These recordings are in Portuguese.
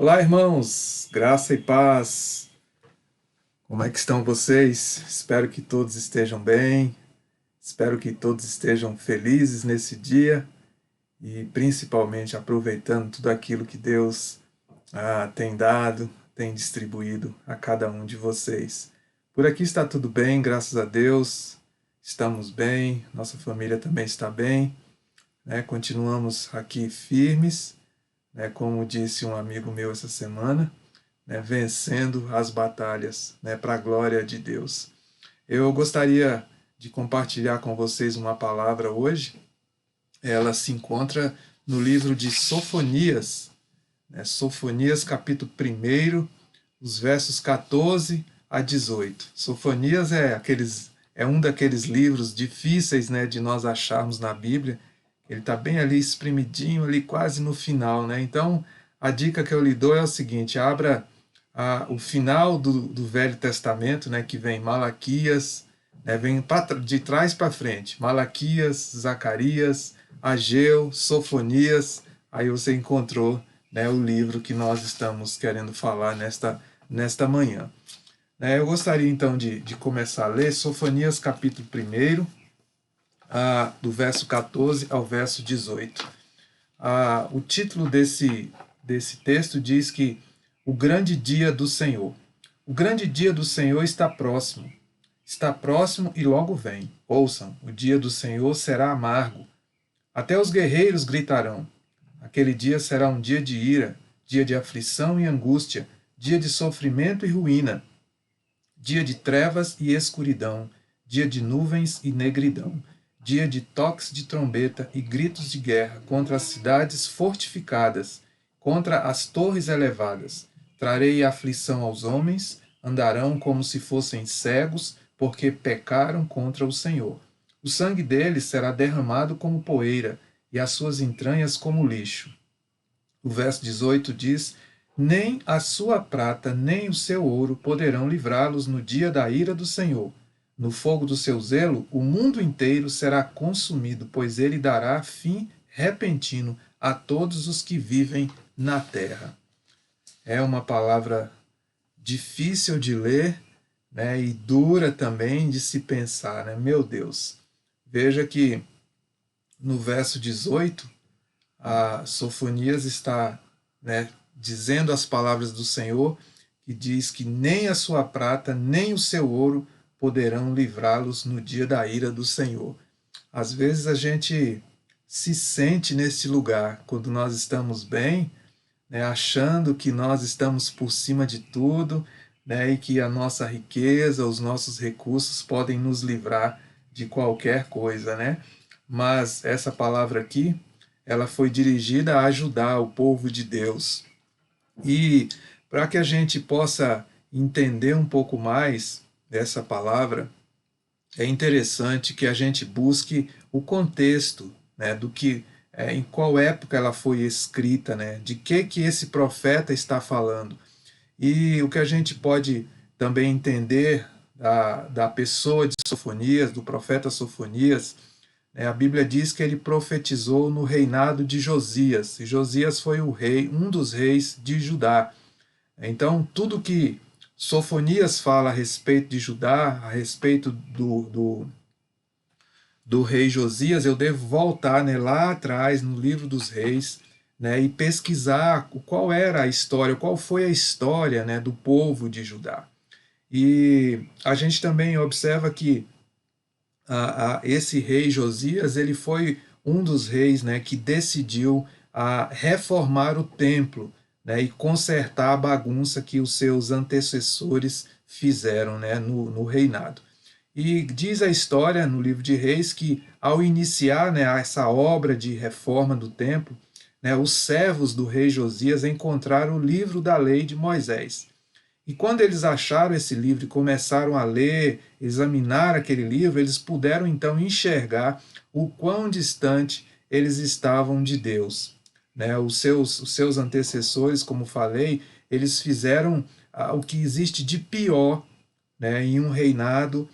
Olá, irmãos, graça e paz. Como é que estão vocês? Espero que todos estejam bem. Espero que todos estejam felizes nesse dia e principalmente aproveitando tudo aquilo que Deus tem dado, tem distribuído a cada um de vocês. Por aqui está tudo bem, graças a Deus. Estamos bem, nossa família também está bem, né? Continuamos aqui firmes, né? Como disse um amigo meu essa semana, né, vencendo as batalhas, né, para a glória de Deus. Eu gostaria de compartilhar com vocês uma palavra hoje. Ela se encontra no livro de Sofonias, né, Sofonias capítulo 1, os versos 14 a 18. Sofonias é um daqueles livros difíceis, né, de nós acharmos na Bíblia. Ele está bem ali espremidinho, ali quase no final, né? Então, a dica que eu lhe dou é o seguinte: abra o final do Velho Testamento, né, que vem Malaquias, né, vem de trás para frente, Malaquias, Zacarias, Ageu, Sofonias, aí você encontrou, né, o livro que nós estamos querendo falar nesta manhã. Eu gostaria então de começar a ler Sofonias capítulo 1, do verso 14 ao verso 18. O título desse texto diz que o grande dia do Senhor. O grande dia do Senhor está próximo. Está próximo e logo vem. Ouçam, o dia do Senhor será amargo. Até os guerreiros gritarão. Aquele dia será um dia de ira, dia de aflição e angústia, dia de sofrimento e ruína, dia de trevas e escuridão, dia de nuvens e negridão, dia de toques de trombeta e gritos de guerra contra as cidades fortificadas, contra as torres elevadas. Trarei aflição aos homens, andarão como se fossem cegos, porque pecaram contra o Senhor. O sangue deles será derramado como poeira, e as suas entranhas como lixo. O verso 18 diz: nem a sua prata, nem o seu ouro poderão livrá-los no dia da ira do Senhor. No fogo do seu zelo, o mundo inteiro será consumido, pois ele dará fim repentino a todos os que vivem na terra. É uma palavra difícil de ler, né, e dura também de se pensar, né? Meu Deus. Veja que no verso 18, a Sofonias está, né, dizendo as palavras do Senhor, que diz que nem a sua prata, nem o seu ouro poderão livrá-los no dia da ira do Senhor. Às vezes a gente se sente nesse lugar, quando nós estamos bem, né, achando que nós estamos por cima de tudo, né, e que a nossa riqueza, os nossos recursos podem nos livrar de qualquer coisa, né? Mas essa palavra aqui, ela foi dirigida a ajudar o povo de Deus. E para que a gente possa entender um pouco mais dessa palavra, é interessante que a gente busque o contexto, né, do que em qual época ela foi escrita, né, de que esse profeta está falando. E o que a gente pode também entender da pessoa de Sofonias, do profeta Sofonias, a Bíblia diz que ele profetizou no reinado de Josias, e Josias foi o rei, um dos reis de Judá. Então, tudo que Sofonias fala a respeito de Judá, a respeito do rei Josias, eu devo voltar, né, lá atrás, no livro dos reis, né, e pesquisar qual era a história, qual foi a história, né, do povo de Judá. E a gente também observa que esse rei Josias, ele foi um dos reis, né, que decidiu reformar o templo, né, e consertar a bagunça que os seus antecessores fizeram, né, no reinado. E diz a história no livro de Reis que, ao iniciar, né, essa obra de reforma do templo, né, os servos do rei Josias encontraram o livro da lei de Moisés. E quando eles acharam esse livro e começaram a ler, examinar aquele livro, eles puderam então enxergar o quão distante eles estavam de Deus. Né? Os seus antecessores, como falei, eles fizeram o que existe de pior, né, em um reinado,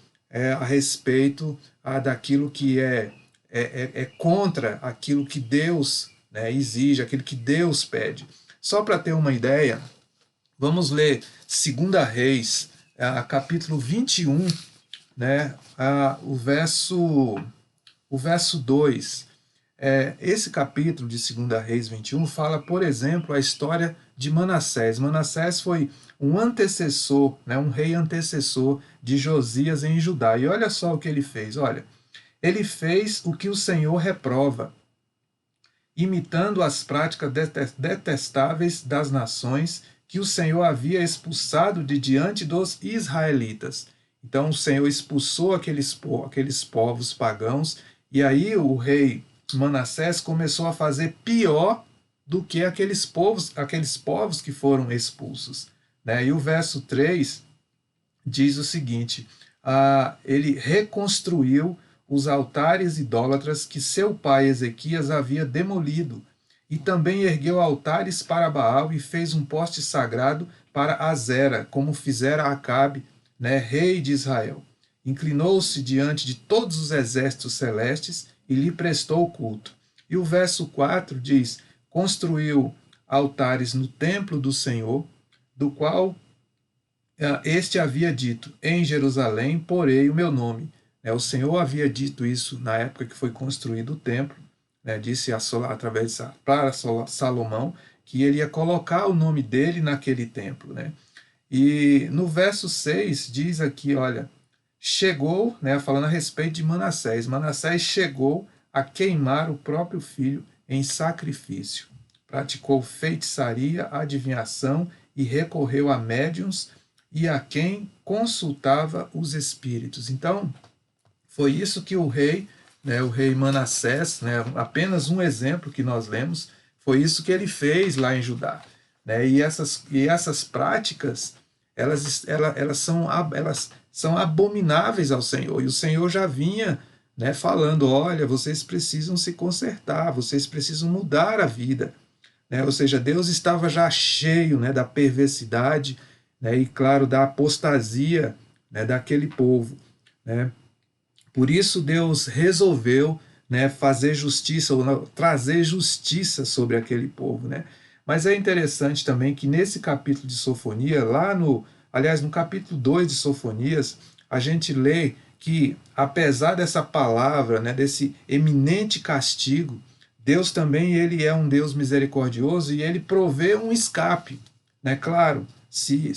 a respeito daquilo que é contra aquilo que Deus, né, exige, aquilo que Deus pede. Só para ter uma ideia, vamos ler 2 Reis, capítulo 21, né, o verso 2. Esse capítulo de 2 Reis 21 fala, por exemplo, a história de Manassés. Manassés foi um antecessor, né, um rei antecessor de Josias em Judá. E olha só o que ele fez. Olha, ele fez o que o Senhor reprova, imitando as práticas detestáveis das nações que o Senhor havia expulsado de diante dos israelitas. Então o Senhor expulsou aqueles povos pagãos, e aí o rei Manassés começou a fazer pior do que aqueles povos que foram expulsos. Né? E o verso 3 diz o seguinte: ele reconstruiu os altares idólatras que seu pai Ezequias havia demolido, e também ergueu altares para Baal e fez um poste sagrado para Azera, como fizera Acabe, né, rei de Israel. Inclinou-se diante de todos os exércitos celestes e lhe prestou culto. E o verso 4 diz: construiu altares no templo do Senhor, do qual este havia dito: em Jerusalém porei o meu nome. O Senhor havia dito isso na época que foi construído o templo, disse através para Salomão que ele ia colocar o nome dele naquele templo. E no verso 6 diz aqui, olha, chegou, falando a respeito de Manassés, Manassés chegou a queimar o próprio filho em sacrifício. Praticou feitiçaria, adivinhação e recorreu a médiuns e a quem consultava os espíritos. Então, foi isso que o rei Manassés, apenas um exemplo que nós lemos, foi isso que ele fez lá em Judá. E essas práticas, elas são abomináveis ao Senhor, e o Senhor já vinha falando: olha, vocês precisam se consertar, vocês precisam mudar a vida. Ou seja, Deus estava já cheio da perversidade, e claro, da apostasia daquele povo. Por isso Deus resolveu fazer justiça, ou trazer justiça sobre aquele povo. Mas é interessante também que nesse capítulo de Sofonias, no capítulo 2 de Sofonias, a gente lê que, apesar dessa palavra, desse eminente castigo, Deus também ele é um Deus misericordioso e ele provê um escape. Claro, se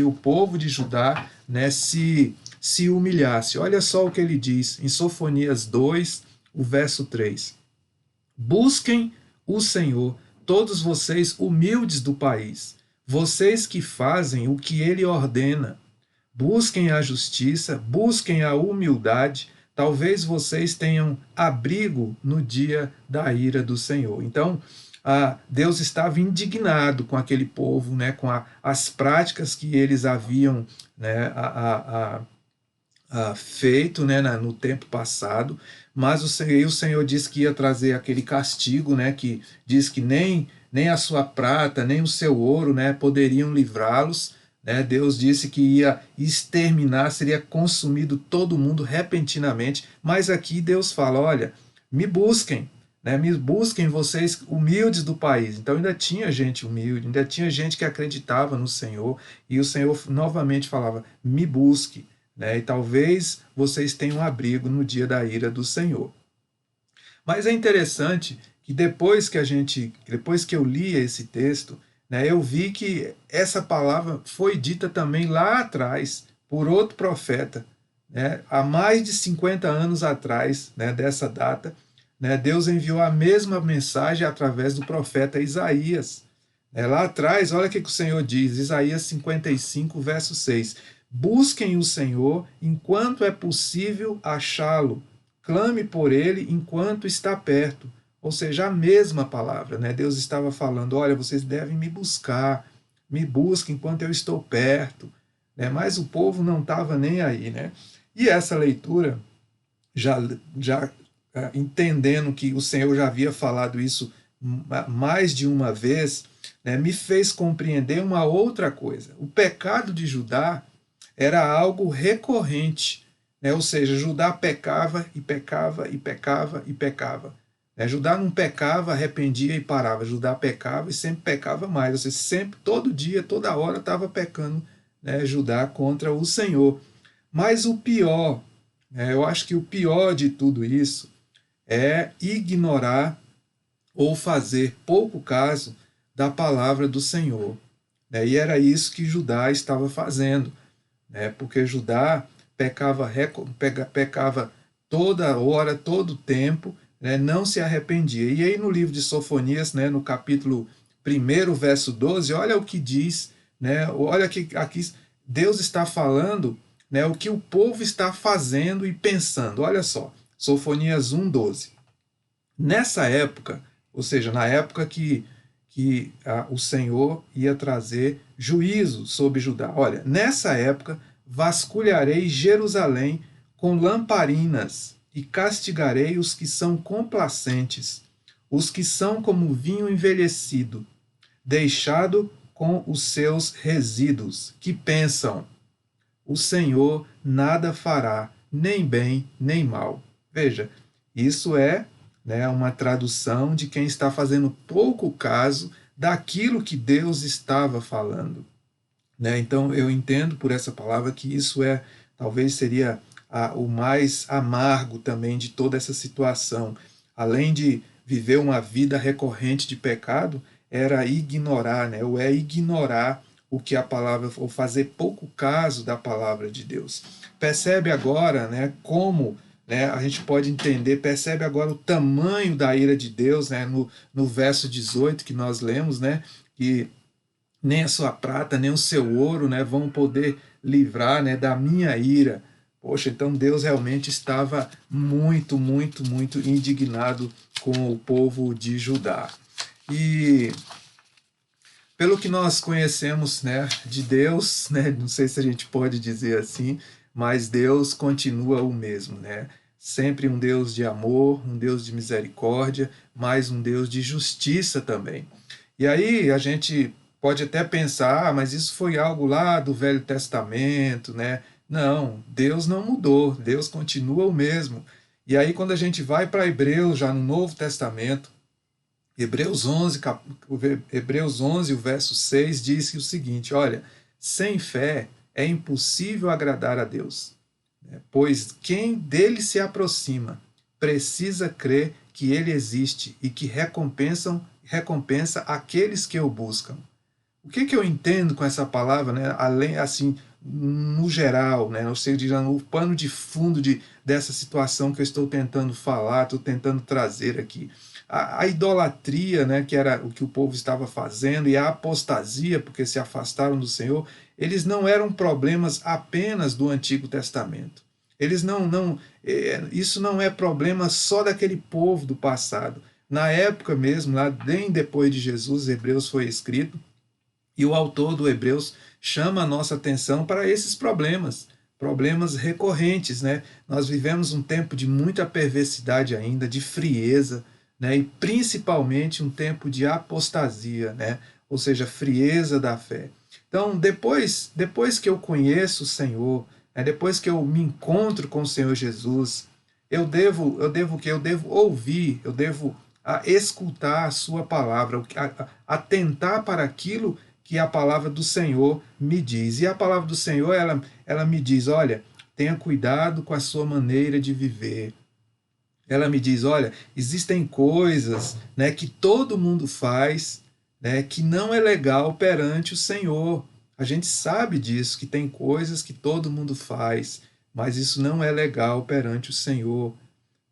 o povo de Judá se humilhasse. Olha só o que ele diz em Sofonias 2, o verso 3. Busquem o Senhor, todos vocês humildes do país, vocês que fazem o que ele ordena. Busquem a justiça, busquem a humildade, talvez vocês tenham abrigo no dia da ira do Senhor. Então, Deus estava indignado com aquele povo, com as práticas que eles haviam feito no tempo passado, mas o Senhor disse que ia trazer aquele castigo, que diz que nem a sua prata, nem o seu ouro poderiam livrá-los. Deus disse que ia exterminar, seria consumido todo mundo repentinamente, mas aqui Deus fala: olha, me busquem, me busquem vocês humildes do país. Então ainda tinha gente humilde, ainda tinha gente que acreditava no Senhor, e o Senhor novamente falava: me busque, e talvez vocês tenham abrigo no dia da ira do Senhor. Mas é interessante que depois que eu li esse texto, eu vi que essa palavra foi dita também lá atrás por outro profeta, há mais de 50 anos atrás dessa data. Deus enviou a mesma mensagem através do profeta Isaías. Lá atrás, olha o que o Senhor diz, Isaías 55, verso 6. Busquem o Senhor enquanto é possível achá-lo. Clame por ele enquanto está perto. Ou seja, a mesma palavra. Deus estava falando: olha, vocês devem me buscar. Me busquem enquanto eu estou perto. Mas o povo não estava nem aí. E essa leitura, já entendendo que o Senhor já havia falado isso mais de uma vez, me fez compreender uma outra coisa. O pecado de Judá era algo recorrente, ou seja, Judá pecava e pecava e pecava e pecava. Judá não pecava, arrependia e parava. Judá pecava e sempre pecava mais. Ou seja, sempre, todo dia, toda hora estava pecando, Judá contra o Senhor. Mas o pior, eu acho que o pior de tudo isso é ignorar ou fazer pouco caso da palavra do Senhor. E era isso que Judá estava fazendo, porque Judá pecava toda hora, todo tempo, não se arrependia. E aí no livro de Sofonias, no capítulo 1, verso 12, olha o que diz, olha que aqui Deus está falando, o que o povo está fazendo e pensando. Olha só, Sofonias 1:12. Nessa época, ou seja, na época que o Senhor ia trazer juízo sobre Judá. Olha, nessa época vasculharei Jerusalém com lamparinas e castigarei os que são complacentes, os que são como vinho envelhecido, deixado com os seus resíduos, que pensam: o Senhor nada fará, nem bem nem mal. Veja, isso é uma tradução de quem está fazendo pouco caso daquilo que Deus estava falando. Então eu entendo por essa palavra que isso talvez seria o mais amargo também de toda essa situação. Além de viver uma vida recorrente de pecado, era ignorar, ou é ignorar o que a palavra, ou fazer pouco caso da palavra de Deus. Percebe agora, como a gente pode entender, percebe agora o tamanho da ira de Deus, no verso 18 que nós lemos, que nem a sua prata, nem o seu ouro, vão poder livrar, da minha ira. Poxa, então Deus realmente estava muito, muito, muito indignado com o povo de Judá. E pelo que nós conhecemos, de Deus, não sei se a gente pode dizer assim, mas Deus continua o mesmo, Sempre um Deus de amor, um Deus de misericórdia, mas um Deus de justiça também. E aí a gente pode até pensar, mas isso foi algo lá do Velho Testamento, Não, Deus não mudou, Deus continua o mesmo. E aí quando a gente vai para Hebreus, já no Novo Testamento, Hebreus 11, o verso 6, diz o seguinte: olha, sem fé é impossível agradar a Deus, pois quem dele se aproxima precisa crer que ele existe e que recompensa aqueles que o buscam. O que eu entendo com essa palavra, além assim, no geral, ou seja, no pano de fundo dessa situação que eu estou tentando falar, estou tentando trazer aqui. A idolatria, que era o que o povo estava fazendo, e a apostasia, porque se afastaram do Senhor, eles não eram problemas apenas do Antigo Testamento. Isso não é problema só daquele povo do passado. Na época mesmo, lá bem depois de Jesus, Hebreus foi escrito, e o autor do Hebreus chama a nossa atenção para esses problemas recorrentes. Nós vivemos um tempo de muita perversidade ainda, de frieza, e principalmente um tempo de apostasia, ou seja, frieza da fé. Então, depois que eu conheço o Senhor, depois que eu me encontro com o Senhor Jesus, eu devo ouvir, eu devo escutar a sua palavra, atentar para aquilo que a palavra do Senhor me diz. E a palavra do Senhor, ela me diz: olha, tenha cuidado com a sua maneira de viver. Ela me diz: olha, existem coisas que todo mundo faz, que não é legal perante o Senhor. A gente sabe disso, que tem coisas que todo mundo faz, mas isso não é legal perante o Senhor. O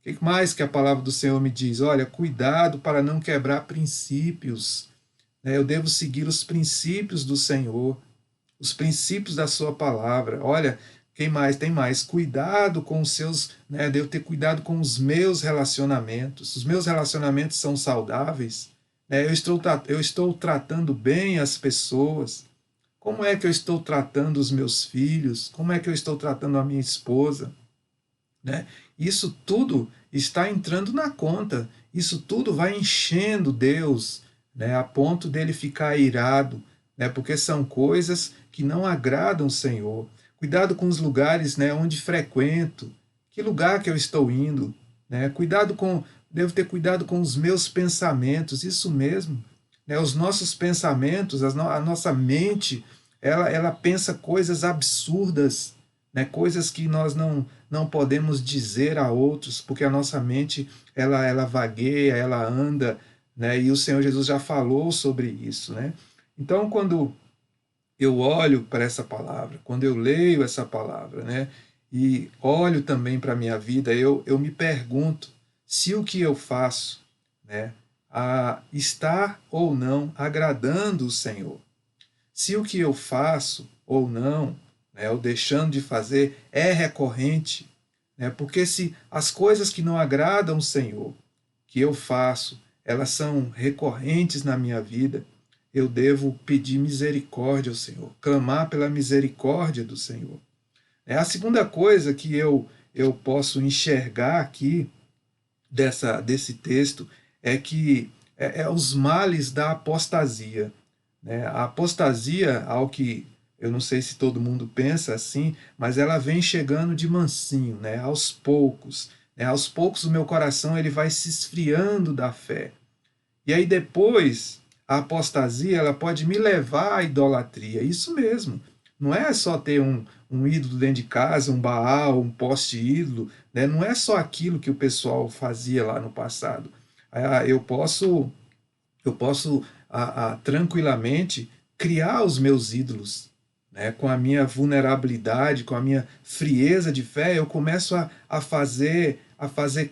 que mais que a palavra do Senhor me diz? Olha, cuidado para não quebrar princípios. Eu devo seguir os princípios do Senhor, os princípios da sua palavra. Olha, quem mais? Tem mais. Cuidado com os seus, devo ter cuidado com os meus relacionamentos. Os meus relacionamentos são saudáveis. Eu estou tratando bem as pessoas. Como é que eu estou tratando os meus filhos? Como é que eu estou tratando a minha esposa? Isso tudo está entrando na conta. Isso tudo vai enchendo Deus, a ponto dele ficar irado, porque são coisas que não agradam o Senhor. Cuidado com os lugares onde frequento. Que lugar que eu estou indo? Cuidado devo ter cuidado com os meus pensamentos, isso mesmo. Né? Os nossos pensamentos, a nossa mente, ela pensa coisas absurdas, né? Coisas que nós não podemos dizer a outros, porque a nossa mente ela vagueia, ela anda, né? E o Senhor Jesus já falou sobre isso. Né? Então, quando eu olho para essa palavra, quando eu leio essa palavra, né, e olho também para a minha vida, eu me pergunto se o que eu faço, né, está ou não agradando o Senhor. Se o que eu faço ou não, né, ou deixando de fazer, é recorrente. Né, porque se as coisas que não agradam o Senhor, que eu faço, elas são recorrentes na minha vida, eu devo pedir misericórdia ao Senhor, clamar pela misericórdia do Senhor. É a segunda coisa que eu posso enxergar aqui desse texto é que é os males da apostasia. Né? A apostasia, ao que eu não sei se todo mundo pensa assim, mas ela vem chegando de mansinho, né? Aos poucos. Né? Aos poucos o meu coração ele vai se esfriando da fé. E aí depois, a apostasia ela pode me levar à idolatria. Isso mesmo. Não é só ter um ídolo dentro de casa, um Baal, um poste ídolo. Né? Não é só aquilo que o pessoal fazia lá no passado. Eu posso tranquilamente criar os meus ídolos. Né? Com a minha vulnerabilidade, com a minha frieza de fé, eu começo a fazer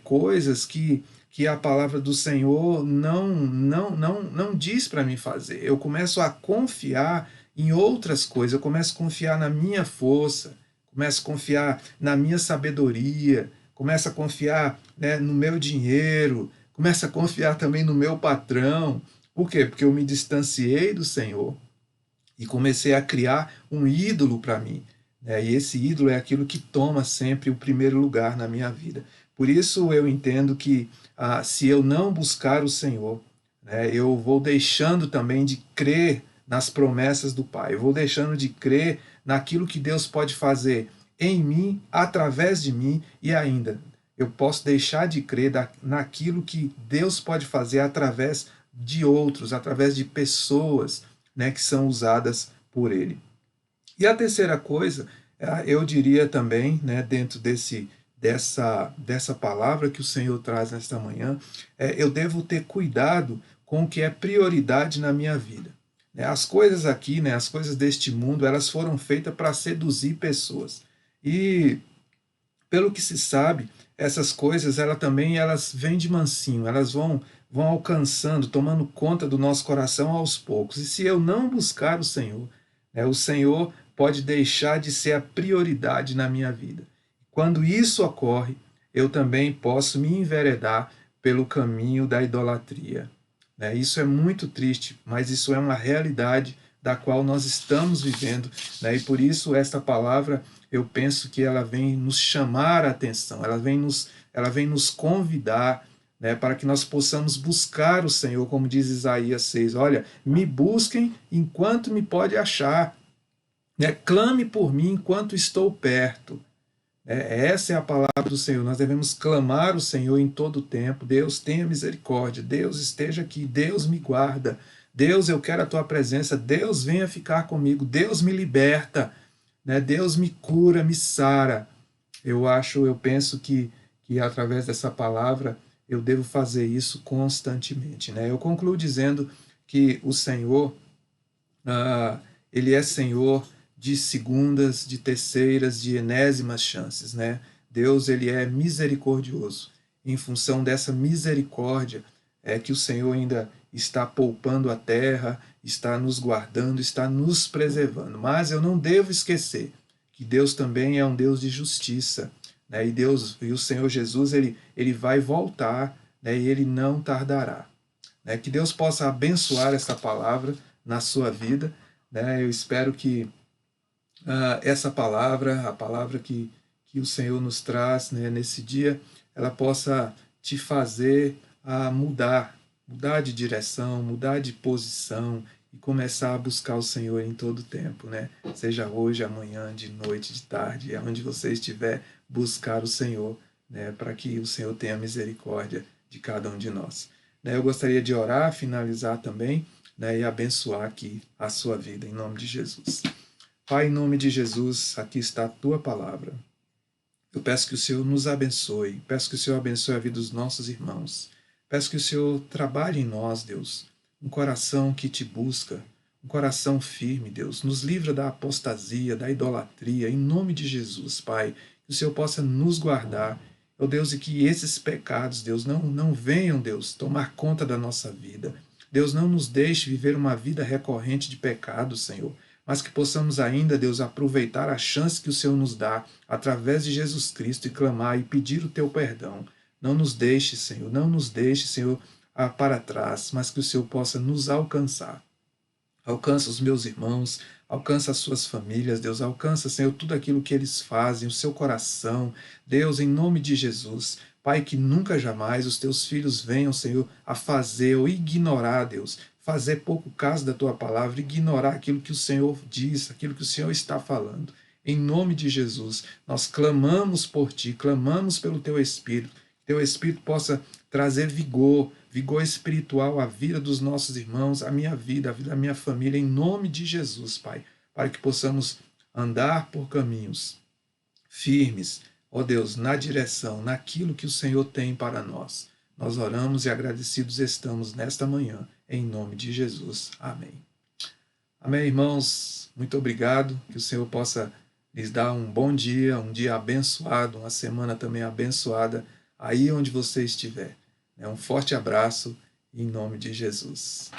coisas que a palavra do Senhor não diz para mim fazer. Eu começo a confiar em outras coisas, eu começo a confiar na minha força, começo a confiar na minha sabedoria, começo a confiar, né, no meu dinheiro, começo a confiar também no meu patrão. Por quê? Porque eu me distanciei do Senhor e comecei a criar um ídolo para mim. Né? E esse ídolo é aquilo que toma sempre o primeiro lugar na minha vida. Por isso eu entendo que se eu não buscar o Senhor, né, eu vou deixando também de crer nas promessas do Pai. Eu vou deixando de crer naquilo que Deus pode fazer em mim, através de mim e ainda. Eu posso deixar de crer naquilo que Deus pode fazer através de outros, através de pessoas, né, que são usadas por ele. E a terceira coisa, eu diria também, né, dentro dessa palavra que o Senhor traz nesta manhã, eu devo ter cuidado com o que é prioridade na minha vida. Né? As coisas aqui, né, as coisas deste mundo, elas foram feitas para seduzir pessoas. E pelo que se sabe, essas coisas, elas vêm de mansinho, elas vão alcançando, tomando conta do nosso coração aos poucos. E se eu não buscar o Senhor, né, o Senhor pode deixar de ser a prioridade na minha vida. Quando isso ocorre, eu também posso me enveredar pelo caminho da idolatria. Né? Isso é muito triste, mas isso é uma realidade da qual nós estamos vivendo. Né? E por isso esta palavra, eu penso que ela vem nos chamar a atenção, ela vem nos convidar, né, para que nós possamos buscar o Senhor, como diz Isaías 6. Olha, me busquem enquanto me pode achar. Né? Clame por mim enquanto estou perto. Essa é a palavra do Senhor. Nós devemos clamar o Senhor em todo o tempo. Deus, tenha misericórdia. Deus, esteja aqui. Deus, me guarda. Deus, eu quero a tua presença. Deus, venha ficar comigo. Deus, me liberta. Né? Deus, me cura, me sara. Eu penso que através dessa palavra eu devo fazer isso constantemente. Né? Eu concluo dizendo que o Senhor, ele é Senhor de segundas, de terceiras, de enésimas chances, né? Deus, ele é misericordioso. Em função dessa misericórdia é que o Senhor ainda está poupando a terra, está nos guardando, está nos preservando. Mas eu não devo esquecer que Deus também é um Deus de justiça, né? E o Senhor Jesus, ele vai voltar, né? E ele não tardará. Né? Que Deus possa abençoar essa palavra na sua vida. Né? Eu espero que essa palavra, a palavra que o Senhor nos traz, né, nesse dia, ela possa te fazer mudar de direção, mudar de posição e começar a buscar o Senhor em todo o tempo, né? Seja hoje, amanhã, de noite, de tarde, aonde você estiver, buscar o Senhor, né, para que o Senhor tenha misericórdia de cada um de nós. Né, eu gostaria de orar, finalizar também, né, e abençoar aqui a sua vida, em nome de Jesus. Pai, em nome de Jesus, aqui está a tua palavra. Eu peço que o Senhor nos abençoe, peço que o Senhor abençoe a vida dos nossos irmãos. Peço que o Senhor trabalhe em nós, Deus, um coração que te busca, um coração firme, Deus. Nos livra da apostasia, da idolatria, em nome de Jesus, Pai. Que o Senhor possa nos guardar, ó Deus, e que esses pecados, Deus, não venham, Deus, tomar conta da nossa vida. Deus, não nos deixe viver uma vida recorrente de pecados, Senhor, mas que possamos ainda, Deus, aproveitar a chance que o Senhor nos dá através de Jesus Cristo e clamar e pedir o teu perdão. Não nos deixe, Senhor, não nos deixe, Senhor, para trás, mas que o Senhor possa nos alcançar. Alcança os meus irmãos, alcança as suas famílias, Deus, alcança, Senhor, tudo aquilo que eles fazem, o seu coração, Deus, em nome de Jesus. Pai, que nunca jamais os teus filhos venham, Senhor, a fazer ou ignorar, Deus, fazer pouco caso da tua palavra, ignorar aquilo que o Senhor diz, aquilo que o Senhor está falando. Em nome de Jesus, nós clamamos por ti, clamamos pelo teu Espírito, que teu Espírito possa trazer vigor espiritual à vida dos nossos irmãos, à minha vida, à vida da minha família, em nome de Jesus, Pai, para que possamos andar por caminhos firmes, ó Deus, na direção, naquilo que o Senhor tem para nós. Nós oramos e agradecidos estamos nesta manhã, em nome de Jesus. Amém. Amém, irmãos. Muito obrigado. Que o Senhor possa lhes dar um bom dia, um dia abençoado, uma semana também abençoada, aí onde você estiver. Um forte abraço em nome de Jesus.